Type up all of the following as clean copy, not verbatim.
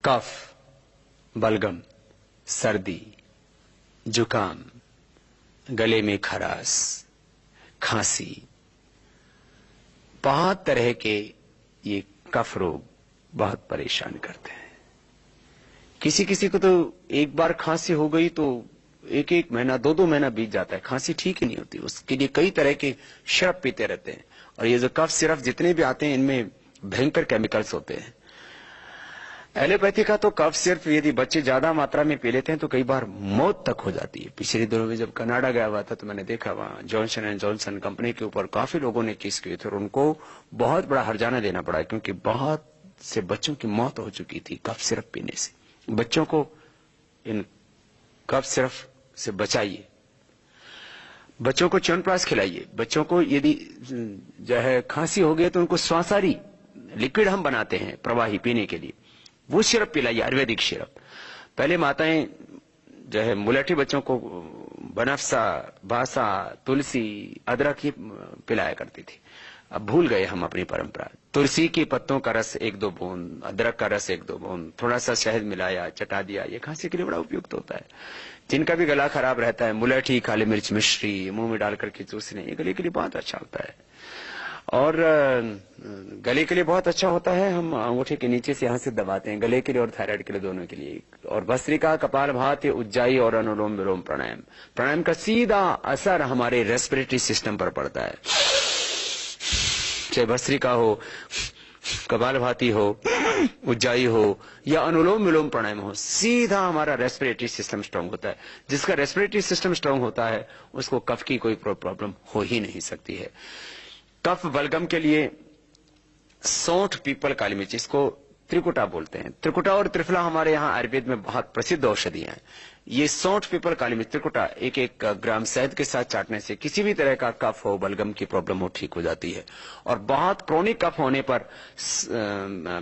कफ, बलगम, सर्दी, जुकाम, गले में खराश, खांसी, बहुत तरह के ये कफ रोग बहुत परेशान करते हैं। किसी किसी को तो एक बार खांसी हो गई तो एक एक महीना, दो दो महीना बीत जाता है, खांसी ठीक ही नहीं होती। उसके लिए कई तरह के सिरप पीते रहते हैं। और ये जो कफ सिरप जितने भी आते हैं इनमें भयंकर केमिकल्स होते हैं। एलोपैथी का तो कफ सिर्फ यदि बच्चे ज्यादा मात्रा में पी लेते हैं तो कई बार मौत तक हो जाती है। पिछले दिनों में जब कनाडा गया हुआ था तो मैंने देखा वहां जॉनसन एंड जॉनसन कंपनी के ऊपर काफी लोगों ने केस किए थे और उनको बहुत बड़ा हर्जाना देना पड़ा, क्योंकि बहुत से बच्चों की मौत हो चुकी थी कफ सिरप पीने से। बच्चों को इन कफ सिरप से बचाइए, बच्चों को च्यवनप्राश खिलाइए। बच्चों को यदि जो है खांसी हो गई तो उनको श्वासारी लिक्विड हम बनाते हैं प्रवाही पीने के लिए, वो सिरप पिलाइए, आयुर्वेदिक सिरप। पहले माताएं जो है मुलेठी बच्चों को बनफसा, बासा, तुलसी, अदरक ही पिलाया करती थी। अब भूल गए हम अपनी परंपरा। तुलसी के पत्तों का रस एक दो बूंद, अदरक का रस एक दो बूंद, थोड़ा सा शहद मिलाया, चटा दिया, ये खांसी के लिए बड़ा उपयुक्त होता है। जिनका भी गला खराब रहता है, मुलेठी, काली मिर्च, मिश्री मुंह में डालकर के चूसने, ये गले के लिए बहुत अच्छा होता है। और गले के लिए बहुत अच्छा होता है, हम अंगूठे के नीचे से यहां से दबाते हैं, गले के लिए और थायराइड के लिए, दोनों के लिए। और भस्त्रिका, कपालभाति, उज्जाई और अनुलोम विलोम प्राणायाम। प्राणायाम का सीधा असर हमारे रेस्पिरेटरी सिस्टम पर पड़ता है। चाहे भस्त्रिका हो, कपालभाति हो, उज्जाई हो या अनुलोम विलोम प्राणायाम हो, सीधा हमारा रेस्पिरेटरी सिस्टम स्ट्रांग होता है। जिसका रेस्पिरेटरी सिस्टम स्ट्रांग होता है उसको कफ की कोई प्रॉब्लम हो ही नहीं सकती है। कफ बलगम के लिए सौंठ, पीपल, काली मिर्च, इसको त्रिकुटा बोलते हैं। त्रिकुटा और त्रिफला हमारे यहाँ आयुर्वेद में बहुत प्रसिद्ध औषधियां हैं। ये सौंठ, पीपल, काली मिर्च, त्रिकुटा एक एक ग्राम शहद के साथ चाटने से किसी भी तरह का कफ हो, बलगम की प्रॉब्लम हो, ठीक हो जाती है। और बहुत क्रोनिक कफ होने पर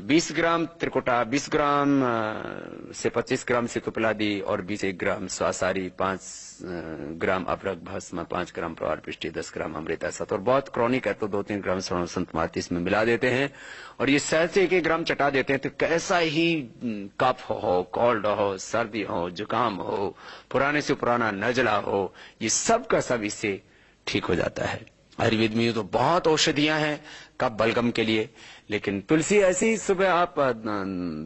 20 ग्राम त्रिकुटा, 20 ग्राम से 25 ग्राम सितुपलादी और 20 ग्राम स्वासारी, 5 ग्राम अबरक भस्म, 5 ग्राम प्रवार पिष्टी, 10 ग्राम अमृता सत। और बहुत क्रोनिक है तो 2-3 ग्राम स्वर्ण संत माती इसमें मिला देते हैं और ये शहद से 1-1 ग्राम चटा देते हैं। तो कैसा ही कफ हो, कोल्ड हो, सर्दी हो, जुकाम हो, पुराने से पुराना नजला हो, ये सब का सब इससे ठीक हो जाता है। आयुर्वेद में तो बहुत औषधियां हैं कफ बलगम के लिए, लेकिन तुलसी ऐसी ही सुबह आप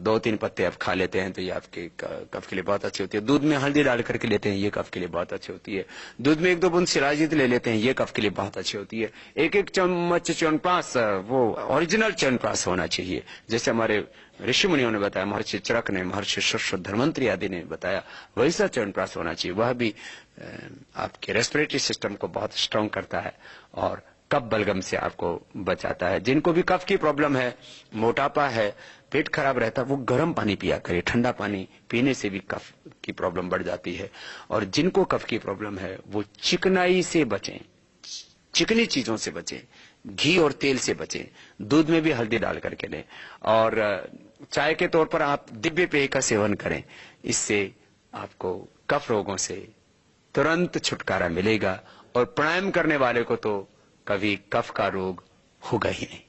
2-3 पत्ते आप खा लेते हैं तो ये आपके कफ के लिए बहुत अच्छी होती है। दूध में हल्दी डाल करके लेते हैं, ये कफ के लिए बहुत अच्छी होती है। दूध में 1-2 बूंद शिलाजीत ले लेते हैं, ये कफ के लिए बहुत अच्छी होती है। 1-1 चम्मच च्यवनप्राश, वो ओरिजिनल च्यवनप्राश होना चाहिए, जैसे हमारे ऋषि मुनियों ने बताया, महर्षि चरक ने, महर्षि सुश्रुत, धन्वंतरि आदि ने बताया, वैसा च्यवनप्राश होना चाहिए। वह भी आपके रेस्पिरेटरी सिस्टम को बहुत स्ट्रांग करता है और कफ बलगम से आपको बचाता है। जिनको भी कफ की प्रॉब्लम है, मोटापा है, पेट खराब रहता है, वो गर्म पानी पिया करे। ठंडा पानी पीने से भी कफ की प्रॉब्लम बढ़ जाती है। और जिनको कफ की प्रॉब्लम है वो चिकनाई से बचें, चिकनी चीजों से बचें, घी और तेल से बचें, दूध में भी हल्दी डाल करके लें और चाय के तौर पर आप दिव्य पेय का सेवन करें। इससे आपको कफ रोगों से तुरंत छुटकारा मिलेगा और प्राणायाम करने वाले को तो कभी कफ का रोग होगा ही नहीं।